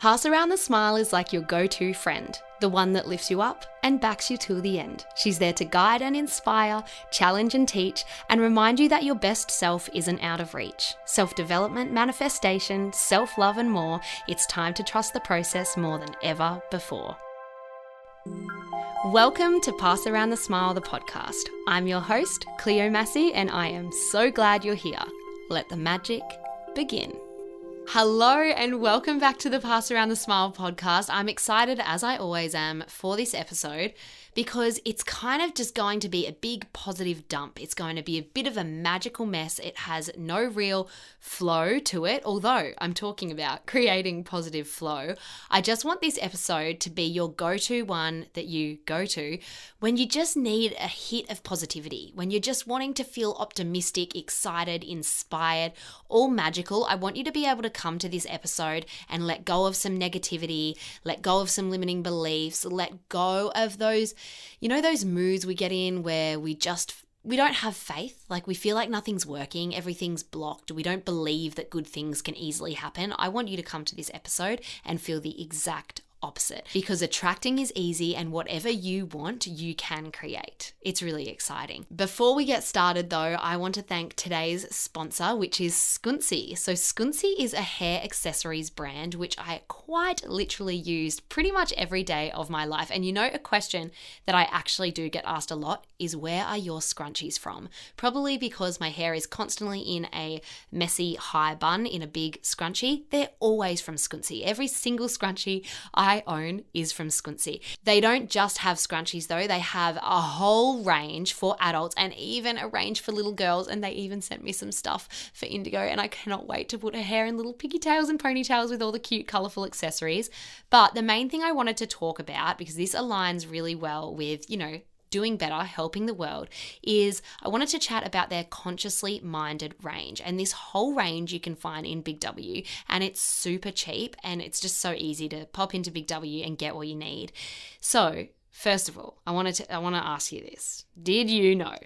Pass Around the Smile is like your go-to friend, the one that lifts you up and backs you till the end. She's there to guide and inspire, challenge and teach, and remind you that your best self isn't out of reach. Self-development, manifestation, self-love and more, it's time to trust the process more than ever before. Welcome to Pass Around the Smile, the podcast. I'm your host, Cleo Massey, and I am so glad you're here. Let the magic begin. Hello and welcome back to the Pass Around the Smile podcast. I'm excited, as I always am, for this episode because it's kind of just going to be a big positive dump. It's going to be a bit of a magical mess. It has no real flow to it, although I'm talking about creating positive flow. I just want this episode to be your go-to one that you go to when you just need a hit of positivity, when you're just wanting to feel optimistic, excited, inspired, all magical. I want you to be able to come to this episode and let go of some negativity, let go of some limiting beliefs, let go of those, those moods we get in where we don't have faith, like we feel like nothing's working, everything's blocked, we don't believe that good things can easily happen. I want you to come to this episode and feel the exact opposite, because attracting is easy and whatever you want, you can create. It's really exciting. Before we get started though, I want to thank today's sponsor, which is Scunci. So Scunci is a hair accessories brand, which I quite literally used pretty much every day of my life. And a question that I actually do get asked a lot is, where are your scrunchies from? Probably because my hair is constantly in a messy high bun in a big scrunchie. They're always from Scunci. Every single scrunchie I own is from Scunci. They don't just have scrunchies though, they have a whole range for adults and even a range for little girls, and they even sent me some stuff for Indigo, and I cannot wait to put her hair in little pigtails and ponytails with all the cute colourful accessories. But the main thing I wanted to talk about, because this aligns really well with, doing better, helping the world, is I wanted to chat about their consciously minded range. And this whole range you can find in Big W, and it's super cheap and it's just so easy to pop into Big W and get what you need. So first of all, I want to ask you this. Did you know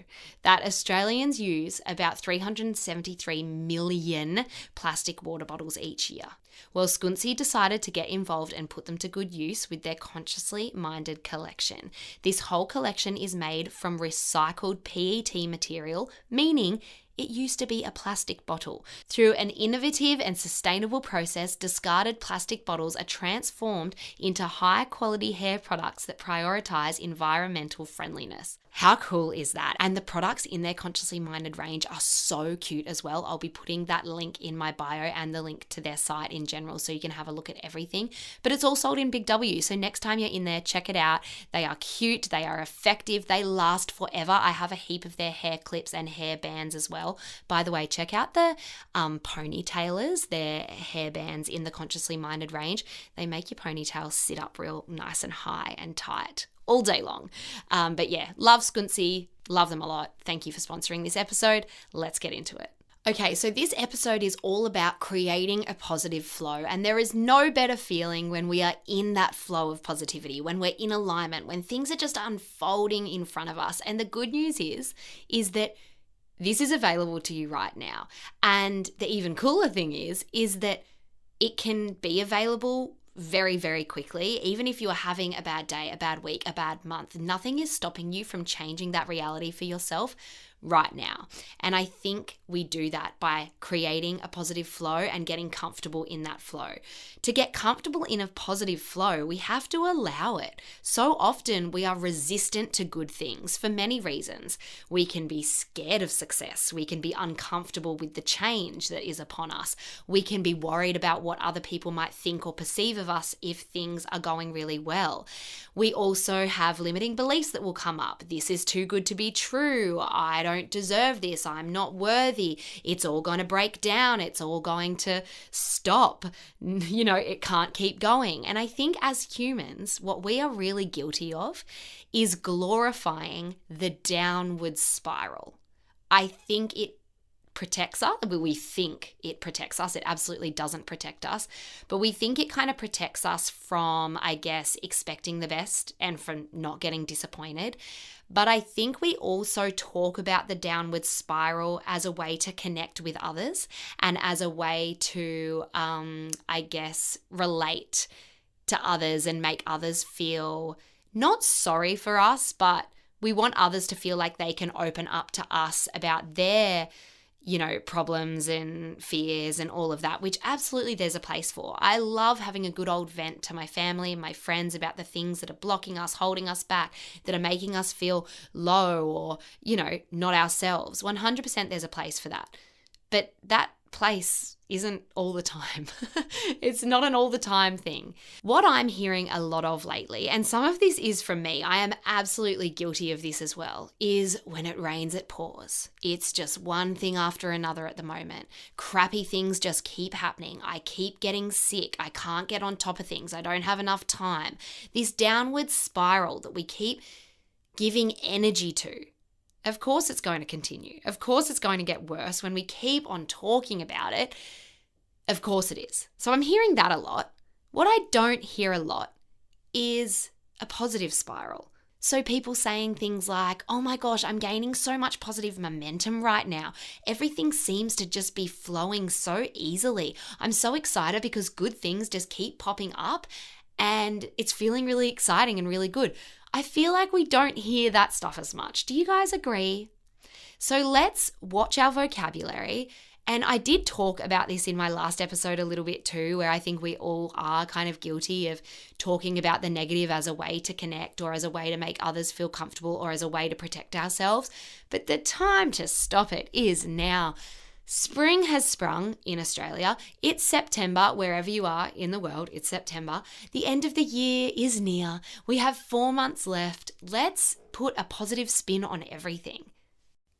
that Australians use about 373 million plastic water bottles each year? Well, Scunci decided to get involved and put them to good use with their consciously minded collection. This whole collection is made from recycled PET material, meaning it used to be a plastic bottle. Through an innovative and sustainable process, discarded plastic bottles are transformed into high-quality hair products that prioritize environmental friendliness. How cool is that? And the products in their consciously minded range are so cute as well. I'll be putting that link in my bio and the link to their site in general so you can have a look at everything. But it's all sold in Big W, so next time you're in there, check it out. They are cute, they are effective, they last forever. I have a heap of their hair clips and hair bands as well. By the way, check out the ponytailers, their hair bands in the consciously minded range. They make your ponytail sit up real nice and high and tight all day long. But yeah, love Scunci, love them a lot. Thank you for sponsoring this episode. Let's get into it. Okay, so this episode is all about creating a positive flow, and there is no better feeling when we are in that flow of positivity, when we're in alignment, when things are just unfolding in front of us. And the good news is that this is available to you right now. And the even cooler thing is that it can be available very, very quickly. Even if you are having a bad day, a bad week, a bad month, nothing is stopping you from changing that reality for yourself right now. And I think we do that by creating a positive flow and getting comfortable in that flow. To get comfortable in a positive flow, we have to allow it. So often we are resistant to good things for many reasons. We can be scared of success. We can be uncomfortable with the change that is upon us. We can be worried about what other people might think or perceive of us if things are going really well. We also have limiting beliefs that will come up. This is too good to be true. I don't deserve this. I'm not worthy. It's all going to break down. It's all going to stop. It can't keep going. And I think as humans, what we are really guilty of is glorifying the downward spiral. I think it protects us. We think it protects us. It absolutely doesn't protect us. But we think it kind of protects us from, I guess, expecting the best and from not getting disappointed. But I think we also talk about the downward spiral as a way to connect with others and as a way to, I guess, relate to others and make others feel not sorry for us, but we want others to feel like they can open up to us about their, problems and fears and all of that, which absolutely there's a place for. I love having a good old vent to my family and my friends about the things that are blocking us, holding us back, that are making us feel low or, not ourselves. 100% there's a place for that. But that place isn't all the time. It's not an all the time thing. What I'm hearing a lot of lately, and some of this is from me, I am absolutely guilty of this as well, is when it rains, it pours. It's just one thing after another at the moment. Crappy things just keep happening. I keep getting sick. I can't get on top of things. I don't have enough time. This downward spiral that we keep giving energy to. Of course it's going to continue. Of course it's going to get worse when we keep on talking about it. Of course it is. So I'm hearing that a lot. What I don't hear a lot is a positive spiral. So people saying things like, oh my gosh, I'm gaining so much positive momentum right now. Everything seems to just be flowing so easily. I'm so excited because good things just keep popping up and it's feeling really exciting and really good. I feel like we don't hear that stuff as much. Do you guys agree? So let's watch our vocabulary. And I did talk about this in my last episode a little bit too, where I think we all are kind of guilty of talking about the negative as a way to connect or as a way to make others feel comfortable or as a way to protect ourselves. But the time to stop it is now. Spring has sprung in Australia. It's September, wherever you are in the world, it's September. The end of the year is near. We have 4 months left. Let's put a positive spin on everything.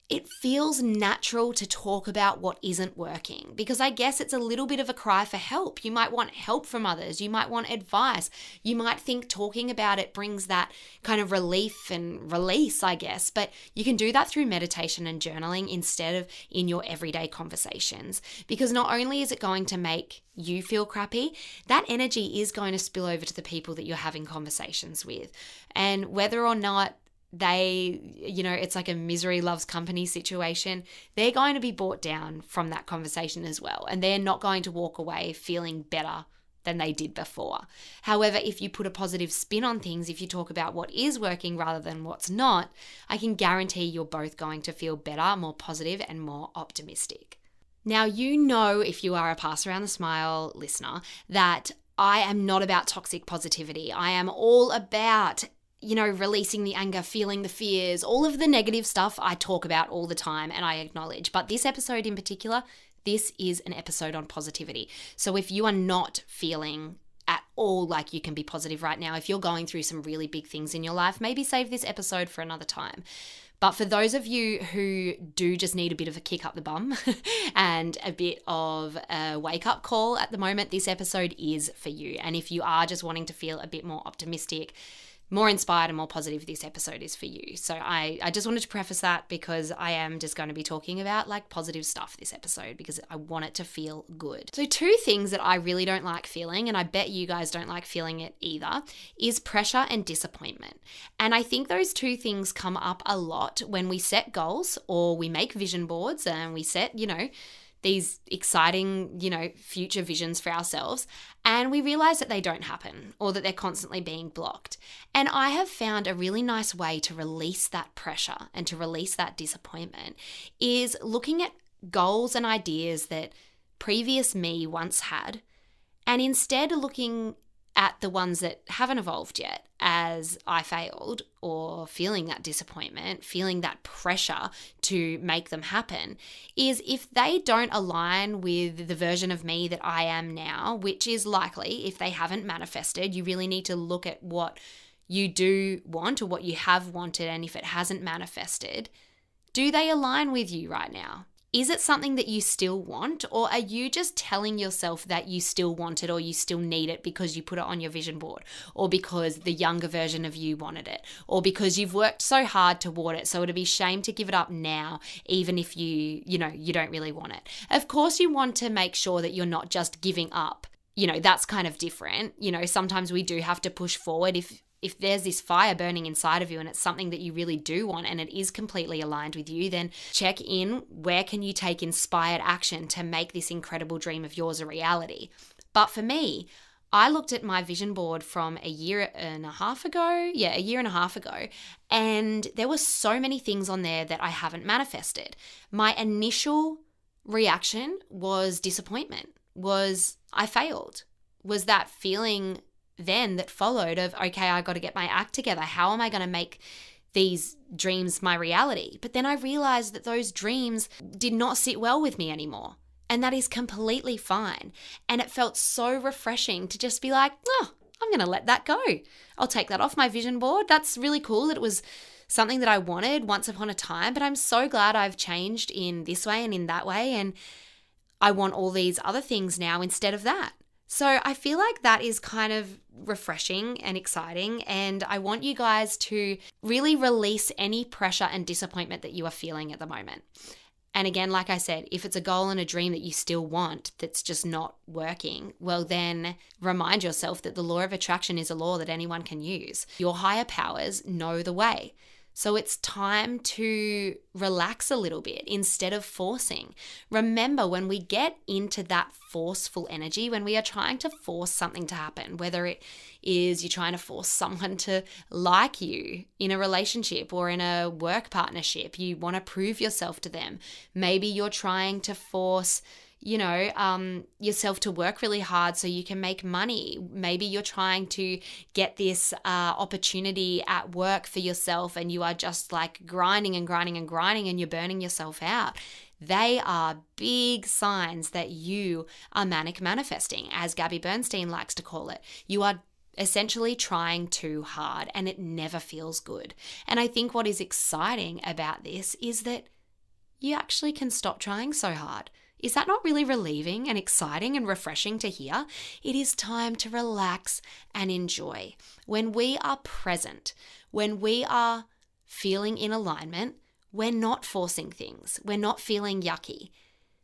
It feels natural to talk about what isn't working because I guess it's a little bit of a cry for help. You might want help from others. You might want advice. You might think talking about it brings that kind of relief and release, I guess. But you can do that through meditation and journaling instead of in your everyday conversations. Because not only is it going to make you feel crappy, that energy is going to spill over to the people that you're having conversations with. And whether or not it's like a misery loves company situation, they're going to be brought down from that conversation as well. And they're not going to walk away feeling better than they did before. However, if you put a positive spin on things, if you talk about what is working rather than what's not, I can guarantee you're both going to feel better, more positive, and more optimistic. Now, if you are a Pass Around the Smile listener, that I am not about toxic positivity. I am all about releasing the anger, feeling the fears, all of the negative stuff I talk about all the time and I acknowledge. But this episode in particular, this is an episode on positivity. So if you are not feeling at all like you can be positive right now, if you're going through some really big things in your life, maybe save this episode for another time. But for those of you who do just need a bit of a kick up the bum and a bit of a wake-up call at the moment, this episode is for you. And if you are just wanting to feel a bit more optimistic, more inspired and more positive, this episode is for you. So I just wanted to preface that because I am just going to be talking about positive stuff this episode because I want it to feel good. So 2 things that I really don't like feeling, and I bet you guys don't like feeling it either, is pressure and disappointment. And I think those 2 things come up a lot when we set goals or we make vision boards and we set, these exciting, future visions for ourselves, and we realize that they don't happen or that they're constantly being blocked. And I have found a really nice way to release that pressure and to release that disappointment is looking at goals and ideas that previous me once had, and instead looking at the ones that haven't evolved yet as I failed or feeling that disappointment, feeling that pressure to make them happen, is if they don't align with the version of me that I am now, which is likely if they haven't manifested, you really need to look at what you do want or what you have wanted, and if it hasn't manifested, do they align with you right now? Is it something that you still want, or are you just telling yourself that you still want it or you still need it because you put it on your vision board, or because the younger version of you wanted it, or because you've worked so hard toward it, so it'd be shame to give it up now, even if you don't really want it? Of course, you want to make sure that you're not just giving up. That's kind of different. Sometimes we do have to push forward if there's this fire burning inside of you and it's something that you really do want and it is completely aligned with you, then check in. Where can you take inspired action to make this incredible dream of yours a reality? But for me, I looked at my vision board from a year and a half ago, and there were so many things on there that I haven't manifested. My initial reaction was disappointment, was I failed, was that feeling then that followed of, okay, I got to get my act together. How am I going to make these dreams my reality? But then I realized that those dreams did not sit well with me anymore. And that is completely fine. And it felt so refreshing to just be like, oh, I'm going to let that go. I'll take that off my vision board. That's really cool that it was something that I wanted once upon a time, but I'm so glad I've changed in this way and in that way. And I want all these other things now instead of that. So I feel like that is kind of refreshing and exciting, and I want you guys to really release any pressure and disappointment that you are feeling at the moment. And again, like I said, if it's a goal and a dream that you still want that's just not working, well then remind yourself that the law of attraction is a law that anyone can use. Your higher powers know the way. So it's time to relax a little bit instead of forcing. Remember, when we get into that forceful energy, when we are trying to force something to happen, whether it is you're trying to force someone to like you in a relationship or in a work partnership, you want to prove yourself to them. Maybe you're trying to force yourself to work really hard so you can make money. Maybe you're trying to get this opportunity at work for yourself and you are just like grinding and you're burning yourself out. They are big signs that you are manic manifesting, as Gabby Bernstein likes to call it. You are essentially trying too hard and it never feels good. And I think what is exciting about this is that you actually can stop trying so hard. Is that not really relieving and exciting and refreshing to hear? It is time to relax and enjoy. When we are present, when we are feeling in alignment, we're not forcing things. We're not feeling yucky.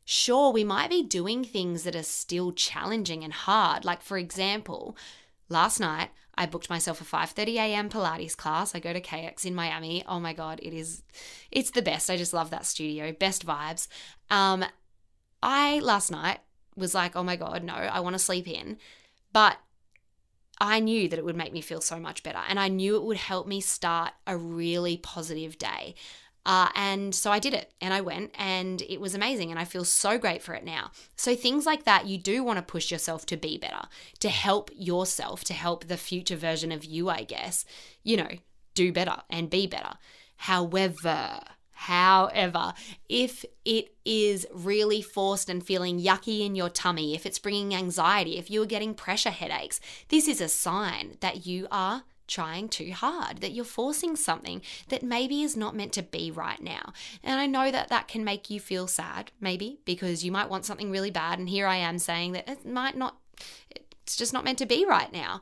Sure, we might be doing things that are still challenging and hard. Like, for example, last night, I booked myself a 5:30 a.m. Pilates class. I go to KX in Miami. Oh my God, it's the best. I just love that studio. Best vibes. I last night was like, oh my God, no, I want to sleep in. But I knew that it would make me feel so much better. And I knew it would help me start a really positive day. And so I did it and I went and it was amazing. And I feel so great for it now. So things like that, you do want to push yourself to be better, to help yourself, to help the future version of you, I guess, do better and be better. However, if it is really forced and feeling yucky in your tummy, if it's bringing anxiety, if you're getting pressure headaches, this is a sign that you are trying too hard, that you're forcing something that maybe is not meant to be right now. And I know that that can make you feel sad, maybe, because you might want something really bad. And here I am saying that it's just not meant to be right now.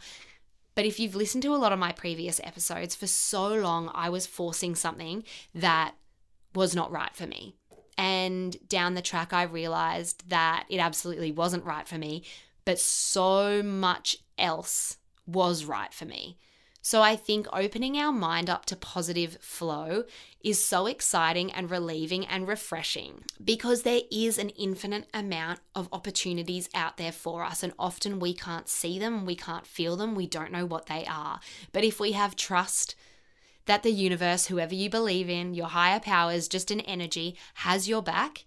But if you've listened to a lot of my previous episodes, for so long, I was forcing something that was not right for me. And down the track, I realized that it absolutely wasn't right for me, but so much else was right for me. So I think opening our mind up to positive flow is so exciting and relieving and refreshing, because there is an infinite amount of opportunities out there for us, and often we can't see them, we can't feel them, we don't know what they are. But if we have trust that the universe, whoever you believe in, your higher powers, just an energy, has your back,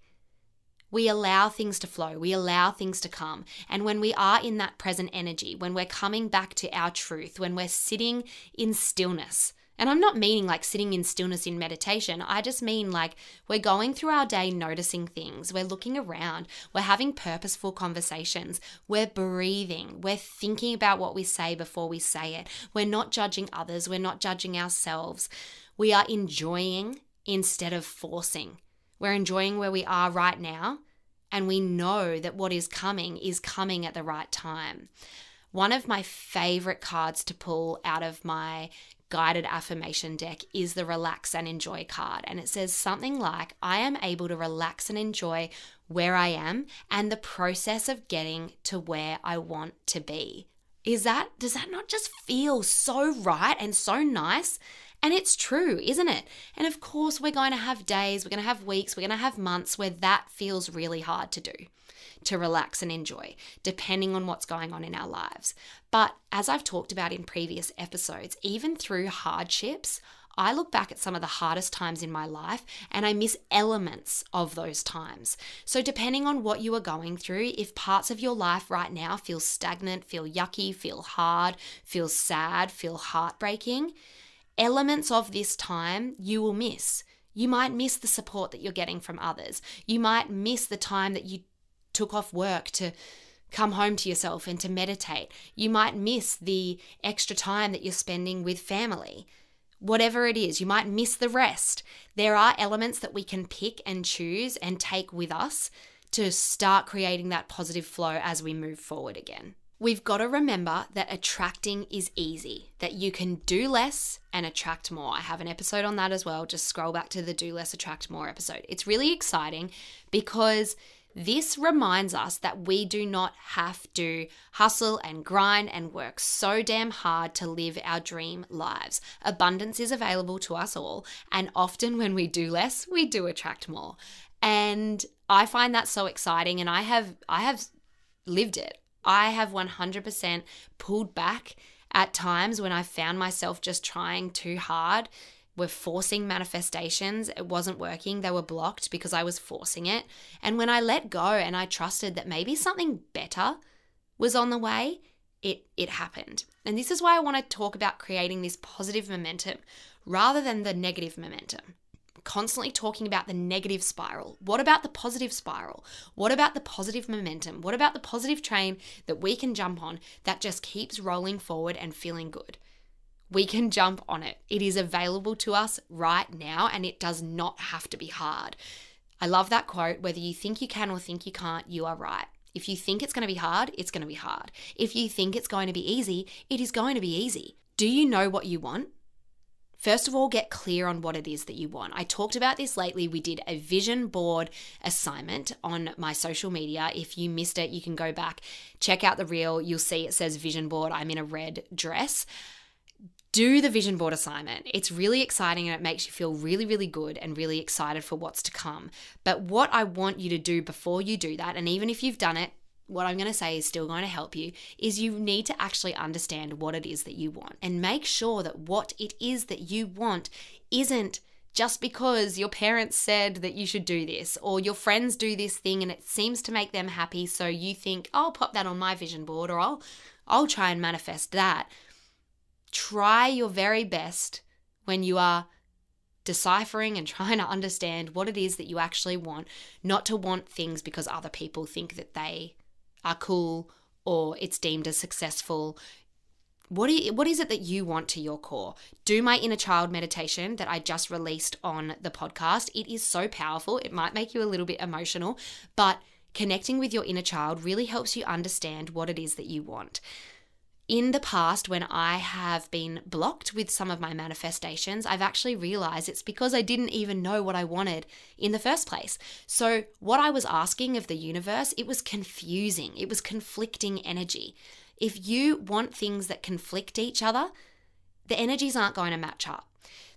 we allow things to flow, we allow things to come. And when we are in that present energy, when we're coming back to our truth, when we're sitting in stillness, and I'm not meaning like sitting in stillness in meditation, I just mean like we're going through our day noticing things, we're looking around, we're having purposeful conversations, we're breathing, we're thinking about what we say before we say it, we're not judging others, we're not judging ourselves, we are enjoying instead of forcing. We're enjoying where we are right now, and we know that what is coming at the right time. One of my favorite cards to pull out of my guided affirmation deck is the relax and enjoy card. And it says something like, I am able to relax and enjoy where I am and the process of getting to where I want to be. Does that not just feel so right and so nice? And it's true, isn't it? And of course, we're going to have days, we're going to have weeks, we're going to have months where that feels really hard to do, to relax and enjoy, depending on what's going on in our lives. But as I've talked about in previous episodes, even through hardships, I look back at some of the hardest times in my life and I miss elements of those times. So depending on what you are going through, if parts of your life right now feel stagnant, feel yucky, feel hard, feel sad, feel heartbreaking, elements of this time you will miss. You might miss the support that you're getting from others. You might miss the time that you took off work to come home to yourself and to meditate. You might miss the extra time that you're spending with family. Whatever it is, you might miss the rest. There are elements that we can pick and choose and take with us to start creating that positive flow as we move forward again. We've got to remember that attracting is easy, that you can do less and attract more. I have an episode on that as well. Just scroll back to the Do Less, Attract More episode. It's really exciting because this reminds us that we do not have to hustle and grind and work so damn hard to live our dream lives. Abundance is available to us all, and often when we do less, we do attract more. And I find that so exciting, and I have lived it. I have 100% pulled back at times when I found myself just trying too hard. We're forcing manifestations. It wasn't working. They were blocked because I was forcing it. And when I let go and I trusted that maybe something better was on the way, it happened. And this is why I want to talk about creating this positive momentum rather than the negative momentum. Constantly talking about the negative spiral. What about the positive spiral? What about the positive momentum? What about the positive train that we can jump on that just keeps rolling forward and feeling good? We can jump on it. It is available to us right now, and it does not have to be hard. I love that quote. Whether you think you can or think you can't, you are right. If you think it's going to be hard, it's going to be hard. If you think it's going to be easy, it is going to be easy. Do you know what you want? First of all, get clear on what it is that you want. I talked about this lately. We did a vision board assignment on my social media. If you missed it, you can go back, check out the reel. You'll see it says vision board. I'm in a red dress. Do the vision board assignment. It's really exciting and it makes you feel really, really good and really excited for what's to come. But what I want you to do before you do that, and even if you've done it, what I'm going to say is still going to help you, is you need to actually understand what it is that you want and make sure that what it is that you want isn't just because your parents said that you should do this or your friends do this thing and it seems to make them happy. So you think, I'll pop that on my vision board or I'll try and manifest that. Try your very best when you are deciphering and trying to understand what it is that you actually want, not to want things because other people think that they are cool or it's deemed as successful. What is it that you want to your core? Do my inner child meditation that I just released on the podcast. It is so powerful. It might make you a little bit emotional, but connecting with your inner child really helps you understand what it is that you want. In the past, when I have been blocked with some of my manifestations, I've actually realized it's because I didn't even know what I wanted in the first place. So what I was asking of the universe, it was confusing. It was conflicting energy. If you want things that conflict each other, the energies aren't going to match up.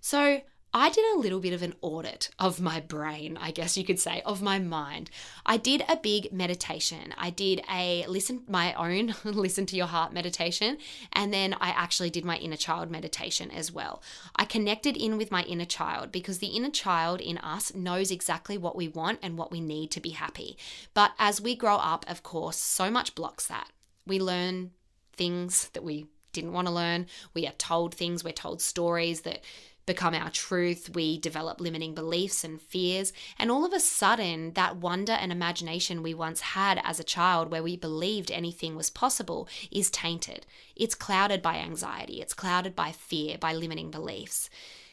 So I did a little bit of an audit of my brain, I guess you could say, of my mind. I did a big meditation. I did my own listen to your heart meditation, and then I actually did my inner child meditation as well. I connected in with my inner child because the inner child in us knows exactly what we want and what we need to be happy. But as we grow up, of course, so much blocks that. We learn things that we didn't want to learn. We are told things, we're told stories that become our truth. We develop limiting beliefs and fears. And all of a sudden, that wonder and imagination we once had as a child where we believed anything was possible is tainted. It's clouded by anxiety. It's clouded by fear, by limiting beliefs.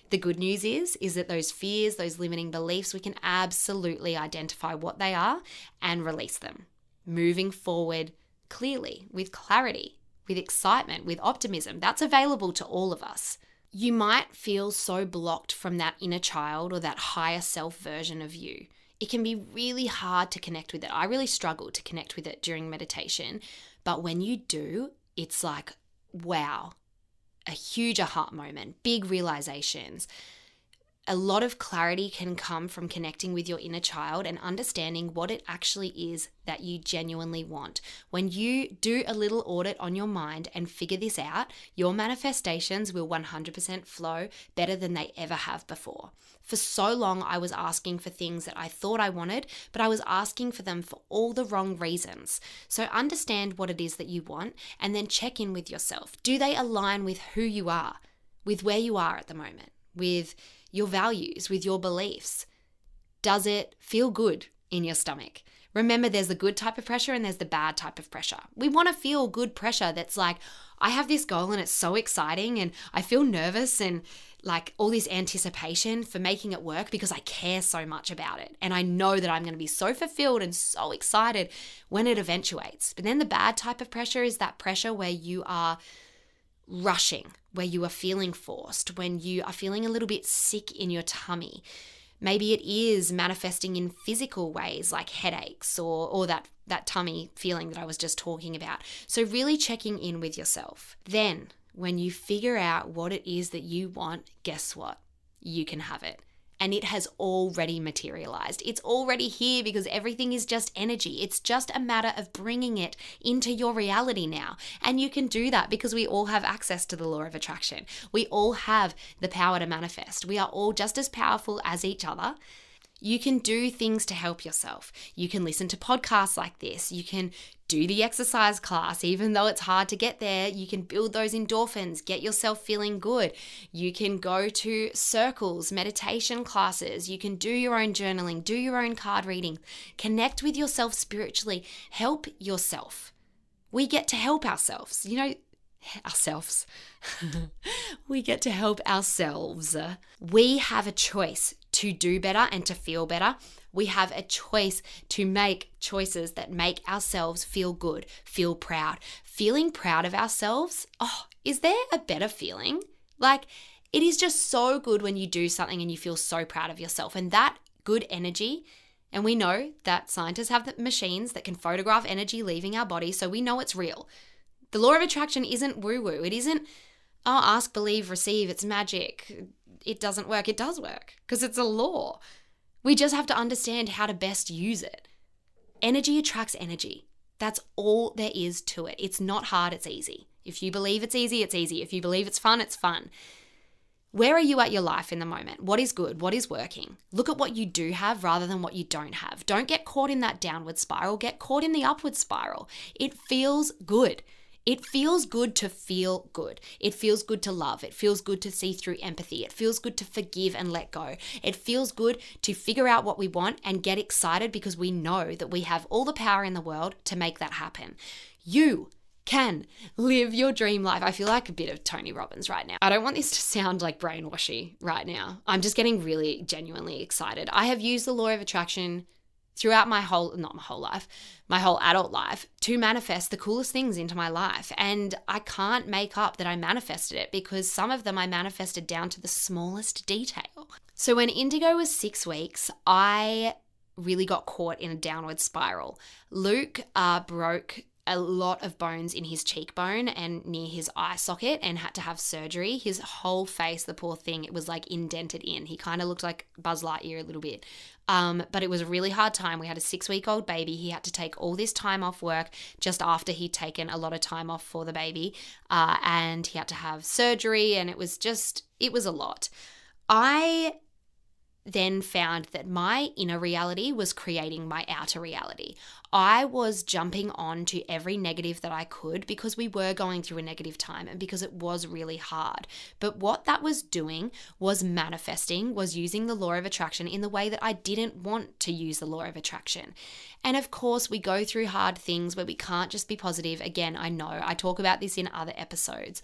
The good news is that those fears, those limiting beliefs, we can absolutely identify what they are and release them. Moving forward clearly, with clarity, with excitement, with optimism. That's available to all of us. You might feel so blocked from that inner child or that higher self version of you. It can be really hard to connect with it. I really struggled to connect with it during meditation. But when you do, it's like, wow, a huge aha moment, big realizations. A lot of clarity can come from connecting with your inner child and understanding what it actually is that you genuinely want. When you do a little audit on your mind and figure this out, your manifestations will 100% flow better than they ever have before. For so long, I was asking for things that I thought I wanted, but I was asking for them for all the wrong reasons. So understand what it is that you want and then check in with yourself. Do they align with who you are, with where you are at the moment, with your values, with your beliefs? Does it feel good in your stomach? Remember, there's the good type of pressure and there's the bad type of pressure. We want to feel good pressure that's like, I have this goal and it's so exciting and I feel nervous and like all this anticipation for making it work because I care so much about it. And I know that I'm going to be so fulfilled and so excited when it eventuates. But then the bad type of pressure is that pressure where you are rushing, where you are feeling forced, when you are feeling a little bit sick in your tummy. Maybe it is manifesting in physical ways like headaches or that tummy feeling that I was just talking about. So really checking in with yourself. Then when you figure out what it is that you want, guess what? You can have it. And it has already materialized. It's already here because everything is just energy. It's just a matter of bringing it into your reality now. And you can do that because we all have access to the law of attraction. We all have the power to manifest. We are all just as powerful as each other. You can do things to help yourself. You can listen to podcasts like this. You can do the exercise class, even though it's hard to get there. You can build those endorphins, get yourself feeling good. You can go to circles, meditation classes. You can do your own journaling, do your own card reading, connect with yourself spiritually, help yourself. We get to help ourselves, ourselves. We get to help ourselves. We have a choice to do better and to feel better. We have a choice to make choices that make ourselves feel good, feel proud. Feeling proud of ourselves, is there a better feeling? Like, it is just so good when you do something and you feel so proud of yourself. And that good energy, and we know that scientists have the machines that can photograph energy leaving our body, so we know it's real. The law of attraction isn't woo-woo. It isn't, ask, believe, receive, it's magic. It doesn't work. It does work because it's a law. We just have to understand how to best use it. Energy attracts energy. That's all there is to it. It's not hard, it's easy. If you believe it's easy, it's easy. If you believe it's fun, it's fun. Where are you at your life in the moment? What is good? What is working? Look at what you do have rather than what you don't have. Don't get caught in that downward spiral. Get caught in the upward spiral. It feels good. It feels good to feel good. It feels good to love. It feels good to see through empathy. It feels good to forgive and let go. It feels good to figure out what we want and get excited because we know that we have all the power in the world to make that happen. You can live your dream life. I feel like a bit of Tony Robbins right now. I don't want this to sound like brainwashy right now. I'm just getting really genuinely excited. I have used the law of attraction throughout my whole adult life to manifest the coolest things into my life. And I can't make up that I manifested it because some of them I manifested down to the smallest detail. So when Indigo was 6 weeks, I really got caught in a downward spiral. Luke broke a lot of bones in his cheekbone and near his eye socket and had to have surgery. His whole face, the poor thing, it was like indented in. He kind of looked like Buzz Lightyear a little bit. But it was a really hard time. We had a 6-week-old baby. He had to take all this time off work just after he'd taken a lot of time off for the baby. And he had to have surgery and it was a lot. I then found that my inner reality was creating my outer reality. I was jumping on to every negative that I could because we were going through a negative time and because it was really hard. But what that was doing was manifesting, was using the law of attraction in the way that I didn't want to use the law of attraction. And of course, we go through hard things where we can't just be positive. Again, I know I talk about this in other episodes.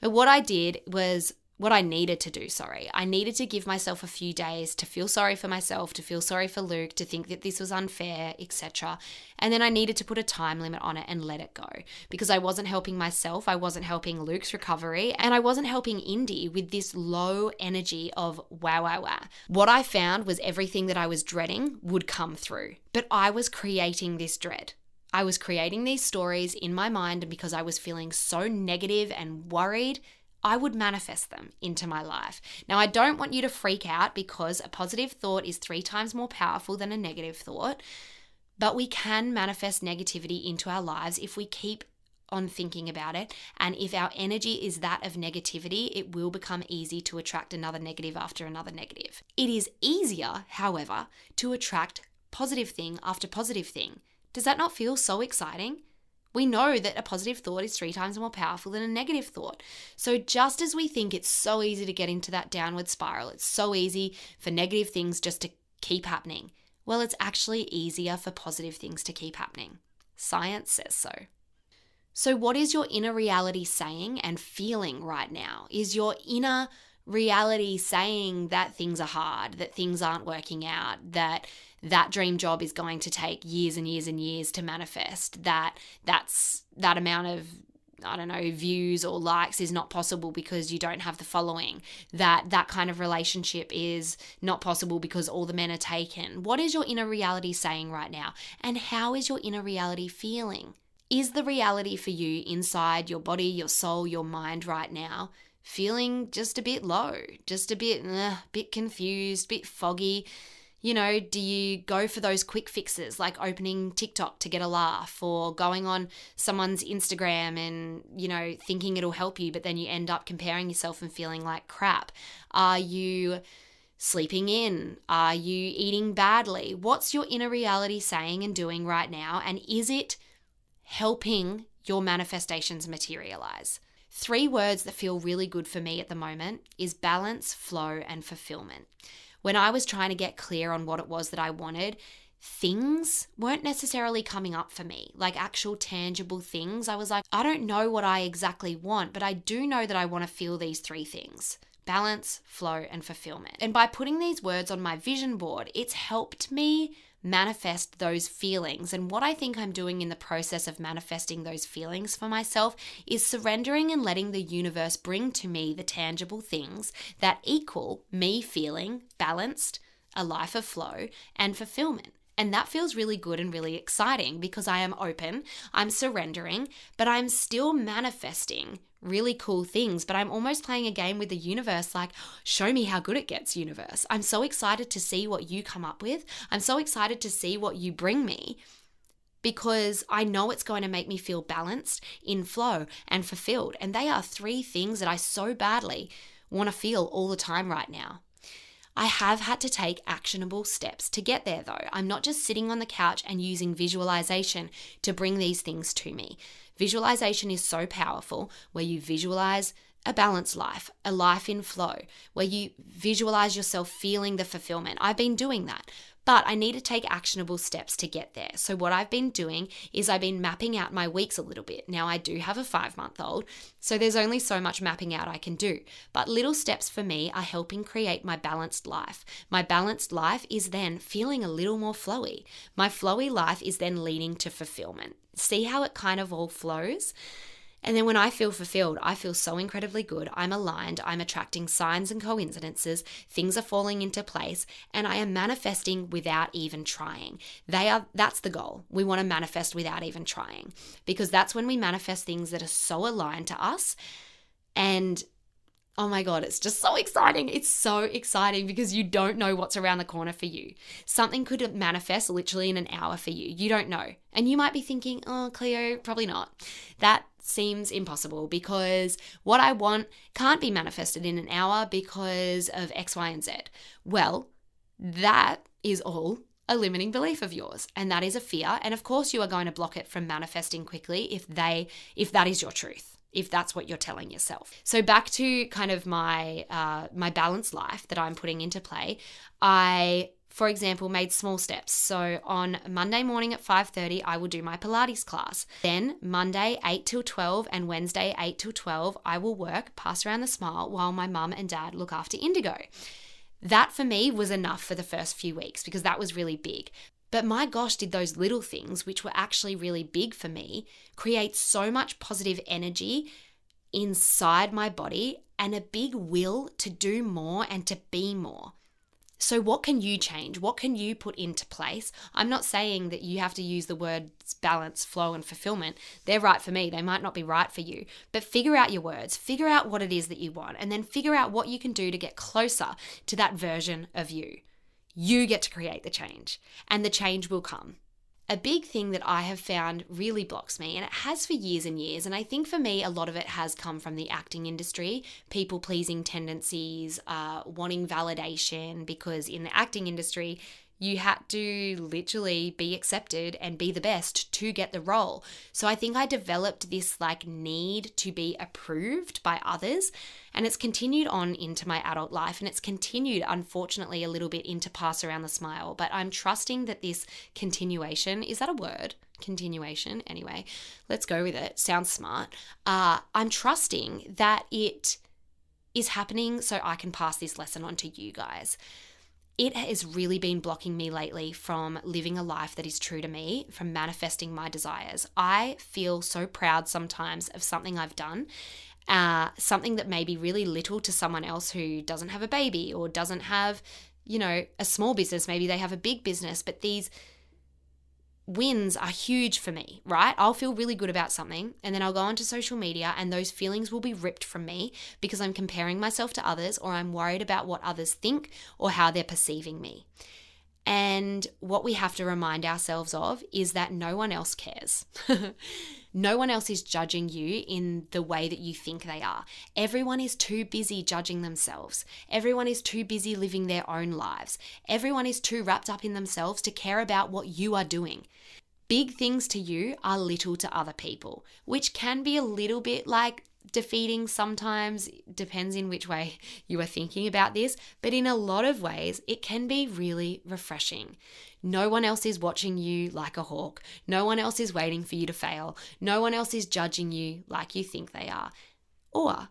But what I did was I needed to do, sorry. I needed to give myself a few days to feel sorry for myself, to feel sorry for Luke, to think that this was unfair, etc. And then I needed to put a time limit on it and let it go, because I wasn't helping myself, I wasn't helping Luke's recovery, and I wasn't helping Indy with this low energy of wow. What I found was everything that I was dreading would come through, but I was creating this dread. I was creating these stories in my mind, and because I was feeling so negative and worried, I would manifest them into my life. Now, I don't want you to freak out, because a positive thought is 3 times more powerful than a negative thought, but we can manifest negativity into our lives if we keep on thinking about it. And if our energy is that of negativity, it will become easy to attract another negative after another negative. It is easier, however, to attract positive thing after positive thing. Does that not feel so exciting? We know that a positive thought is 3 times more powerful than a negative thought. So just as we think it's so easy to get into that downward spiral, it's so easy for negative things just to keep happening, well, it's actually easier for positive things to keep happening. Science says so. So what is your inner reality saying and feeling right now? Is your inner reality saying that things are hard, that things aren't working out, that dream job is going to take years and years and years to manifest, that amount of, views or likes is not possible because you don't have the following, that kind of relationship is not possible because all the men are taken? What is your inner reality saying right now? And how is your inner reality feeling? Is the reality for you inside your body, your soul, your mind right now feeling just a bit low, just a bit confused, bit foggy? Do you go for those quick fixes like opening TikTok to get a laugh, or going on someone's Instagram and, thinking it'll help you, but then you end up comparing yourself and feeling like crap? Are you sleeping in? Are you eating badly? What's your inner reality saying and doing right now? And is it helping your manifestations materialize? 3 words that feel really good for me at the moment is balance, flow, and fulfillment. When I was trying to get clear on what it was that I wanted, things weren't necessarily coming up for me, like actual tangible things. I was like, I don't know what I exactly want, but I do know that I want to feel these 3 things: balance, flow, and fulfillment. And by putting these words on my vision board, it's helped me manifest those feelings. And what I think I'm doing in the process of manifesting those feelings for myself is surrendering and letting the universe bring to me the tangible things that equal me feeling balanced, a life of flow, and fulfillment. And that feels really good and really exciting, because I am open, I'm surrendering, but I'm still manifesting really cool things. But I'm almost playing a game with the universe, like, show me how good it gets, universe. I'm so excited to see what you come up with. I'm so excited to see what you bring me, because I know it's going to make me feel balanced, in flow, and fulfilled. And they are 3 things that I so badly want to feel all the time right now. I have had to take actionable steps to get there, though. I'm not just sitting on the couch and using visualization to bring these things to me. Visualization is so powerful, where you visualize a balanced life, a life in flow, where you visualize yourself feeling the fulfillment. I've been doing that, but I need to take actionable steps to get there. So what I've been doing is I've been mapping out my weeks a little bit. Now, I do have a 5-month-old, so there's only so much mapping out I can do. But little steps for me are helping create my balanced life. My balanced life is then feeling a little more flowy. My flowy life is then leading to fulfillment. See how it kind of all flows? And then when I feel fulfilled, I feel so incredibly good. I'm aligned. I'm attracting signs and coincidences. Things are falling into place, and I am manifesting without even trying. That's the goal. We want to manifest without even trying, because that's when we manifest things that are so aligned to us. And oh my God, it's just so exciting. It's so exciting because you don't know what's around the corner for you. Something could manifest literally in an hour for you. You don't know. And you might be thinking, oh, Cleo, probably not. That seems impossible, because what I want can't be manifested in an hour because of X, Y, and Z. Well, that is all a limiting belief of yours, and that is a fear. And of course you are going to block it from manifesting quickly if that is your truth, if that's what you're telling yourself. So back to kind of my balanced life that I'm putting into play, I for example, made small steps. So on Monday morning at 5:30, I will do my Pilates class. Then Monday 8 till 12 and Wednesday 8 till 12, I will work, pass around the smile while my mum and dad look after Indigo. That for me was enough for the first few weeks because that was really big. But my gosh, did those little things, which were actually really big for me, create so much positive energy inside my body and a big will to do more and to be more. So what can you change? What can you put into place? I'm not saying that you have to use the words balance, flow, and fulfillment. They're right for me. They might not be right for you. But figure out your words. Figure out what it is that you want. And then figure out what you can do to get closer to that version of you. You get to create the change, and the change will come. A big thing that I have found really blocks me, and it has for years and years, and I think for me a lot of it has come from the acting industry, people-pleasing tendencies, wanting validation, because in the acting industry, you had to literally be accepted and be the best to get the role. So I think I developed this need to be approved by others, and it's continued on into my adult life, and it's continued, unfortunately, a little bit into pass around the smile. But I'm trusting that this continuation, is that a word? Continuation? Anyway, let's go with it. Sounds smart. I'm trusting that it is happening so I can pass this lesson on to you guys. It has really been blocking me lately from living a life that is true to me, from manifesting my desires. I feel so proud sometimes of something I've done, something that may be really little to someone else who doesn't have a baby or doesn't have, a small business. Maybe they have a big business, but these wins are huge for me, right? I'll feel really good about something, and then I'll go onto social media and those feelings will be ripped from me because I'm comparing myself to others, or I'm worried about what others think or how they're perceiving me. And what we have to remind ourselves of is that no one else cares. No one else is judging you in the way that you think they are. Everyone is too busy judging themselves. Everyone is too busy living their own lives. Everyone is too wrapped up in themselves to care about what you are doing. Big things to you are little to other people, which can be a little bit defeating sometimes. Depends in which way you are thinking about this, but in a lot of ways it can be really refreshing. No one else is watching you like a hawk. No one else is waiting for you to fail. No one else is judging you like you think they are. Or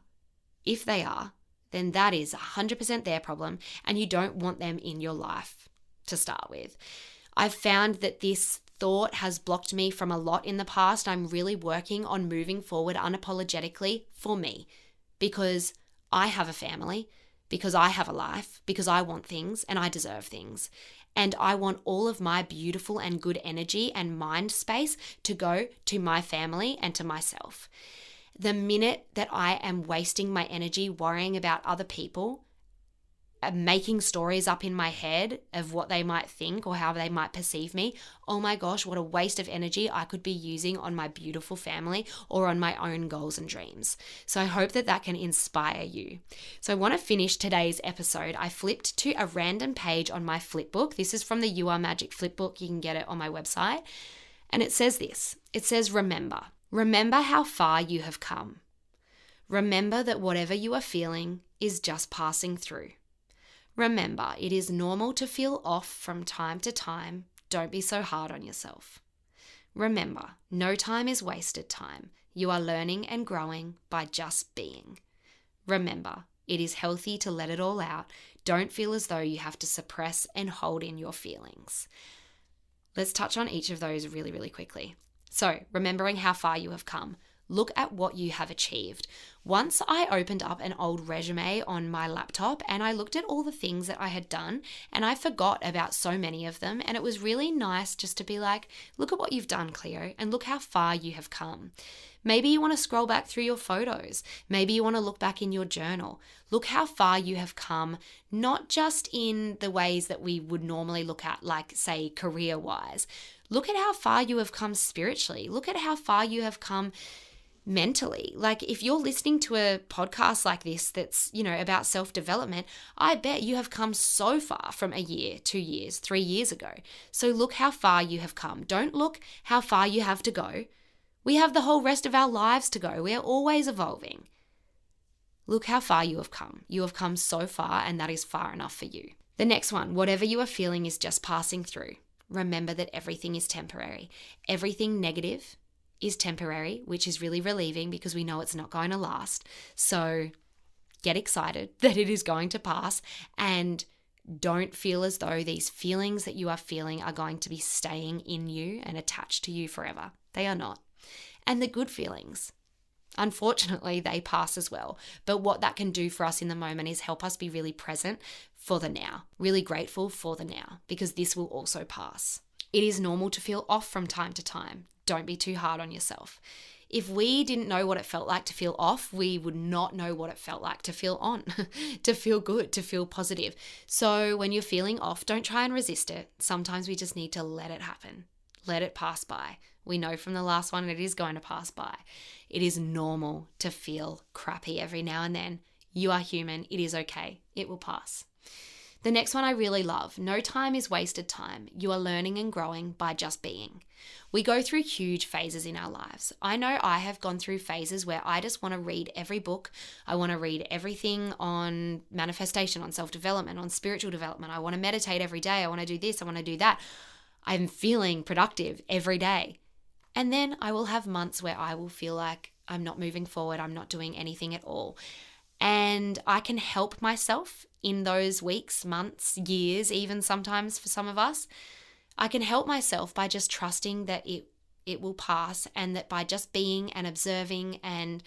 if they are, then that is 100% their problem, and you don't want them in your life to start with. I've found that this thought has blocked me from a lot in the past. I'm really working on moving forward unapologetically for me, because I have a family, because I have a life, because I want things and I deserve things. And I want all of my beautiful and good energy and mind space to go to my family and to myself. The minute that I am wasting my energy worrying about other people, making stories up in my head of what they might think or how they might perceive me, oh my gosh, what a waste of energy I could be using on my beautiful family or on my own goals and dreams. So I hope that that can inspire you. So I want to finish today's episode. I flipped to a random page on my flipbook. This is from the You Are Magic flipbook. You can get it on my website. And it says this. It says, remember how far you have come. Remember that whatever you are feeling is just passing through. Remember, it is normal to feel off from time to time. Don't be so hard on yourself. Remember, no time is wasted time. You are learning and growing by just being. Remember, it is healthy to let it all out. Don't feel as though you have to suppress and hold in your feelings. Let's touch on each of those really, really quickly. So, remembering how far you have come. Look at what you have achieved. Once I opened up an old resume on my laptop and I looked at all the things that I had done, and I forgot about so many of them, and it was really nice just to be like, look at what you've done, Cleo, and look how far you have come. Maybe you want to scroll back through your photos. Maybe you want to look back in your journal. Look how far you have come, not just in the ways that we would normally look at, like, say, career-wise. Look at how far you have come spiritually. Look at how far you have come mentally. Like, if you're listening to a podcast like this that's, about self-development, I bet you have come so far from a year, 2 years, 3 years ago. So look how far you have come. Don't look how far you have to go. We have the whole rest of our lives to go. We are always evolving. Look how far you have come. You have come so far, and that is far enough for you. The next one, whatever you are feeling is just passing through. Remember that everything is temporary. Everything negative is temporary, which is really relieving because we know it's not going to last. So get excited that it is going to pass, and don't feel as though these feelings that you are feeling are going to be staying in you and attached to you forever. They are not. And the good feelings, unfortunately, they pass as well. But what that can do for us in the moment is help us be really present for the now, really grateful for the now, because this will also pass. It is normal to feel off from time to time. Don't be too hard on yourself. If we didn't know what it felt like to feel off, we would not know what it felt like to feel on, to feel good, to feel positive. So when you're feeling off, don't try and resist it. Sometimes we just need to let it happen. Let it pass by. We know from the last one it is going to pass by. It is normal to feel crappy every now and then. You are human. It is okay. It will pass. The next one I really love. No time is wasted time. You are learning and growing by just being. We go through huge phases in our lives. I know I have gone through phases where I just want to read every book. I want to read everything on manifestation, on self-development, on spiritual development. I want to meditate every day. I want to do this. I want to do that. I'm feeling productive every day. And then I will have months where I will feel like I'm not moving forward. I'm not doing anything at all. And I can help myself in those weeks, months, years, even sometimes for some of us. I can help myself by just trusting that it will pass, and that by just being and observing and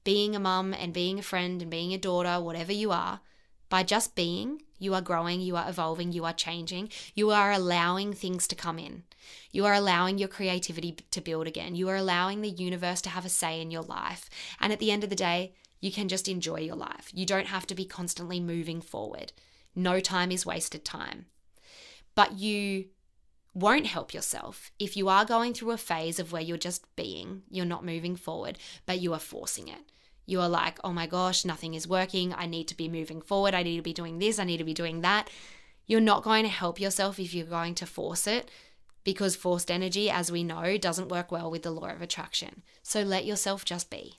being a mum and being a friend and being a daughter, whatever you are, by just being, you are growing, you are evolving, you are changing, you are allowing things to come in. You are allowing your creativity to build again. You are allowing the universe to have a say in your life. And at the end of the day, you can just enjoy your life. You don't have to be constantly moving forward. No time is wasted time. But you won't help yourself if you are going through a phase of where you're just being, you're not moving forward, but you are forcing it. You are like, oh my gosh, nothing is working. I need to be moving forward. I need to be doing this. I need to be doing that. You're not going to help yourself if you're going to force it, because forced energy, as we know, doesn't work well with the law of attraction. So let yourself just be.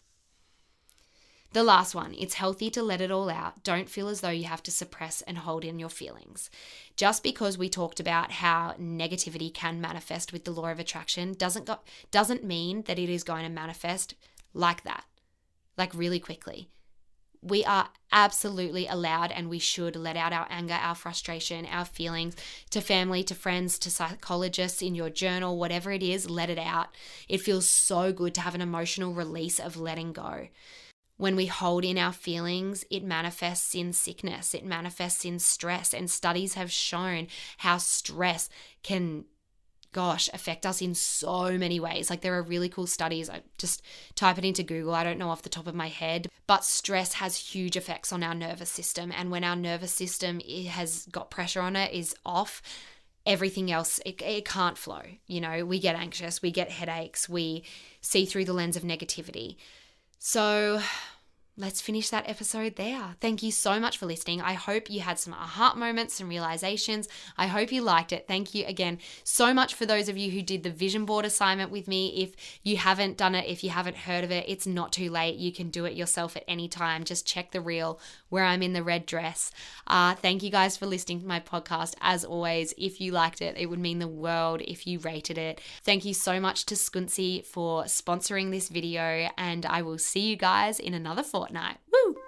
The last one, it's healthy to let it all out. Don't feel as though you have to suppress and hold in your feelings. Just because we talked about how negativity can manifest with the law of attraction doesn't mean that it is going to manifest like that, like really quickly. We are absolutely allowed, and we should let out our anger, our frustration, our feelings to family, to friends, to psychologists, in your journal, whatever it is, let it out. It feels so good to have an emotional release of letting go. When we hold in our feelings, it manifests in sickness, it manifests in stress, and studies have shown how stress can, affect us in so many ways. Like, there are really cool studies. I just type it into Google. I don't know off the top of my head, but stress has huge effects on our nervous system. And when our nervous system has got pressure on it, is off, everything else, it can't flow. You know, we get anxious, we get headaches, we see through the lens of negativity. So let's finish that episode there. Thank you so much for listening. I hope you had some aha moments, some realizations. I hope you liked it. Thank you again so much for those of you who did the vision board assignment with me. If you haven't done it, if you haven't heard of it, it's not too late. You can do it yourself at any time. Just check the reel where I'm in the red dress. Thank you guys for listening to my podcast. As always, if you liked it, it would mean the world if you rated it. Thank you so much to Skuncy for sponsoring this video, and I will see you guys in another fortnight. Woo!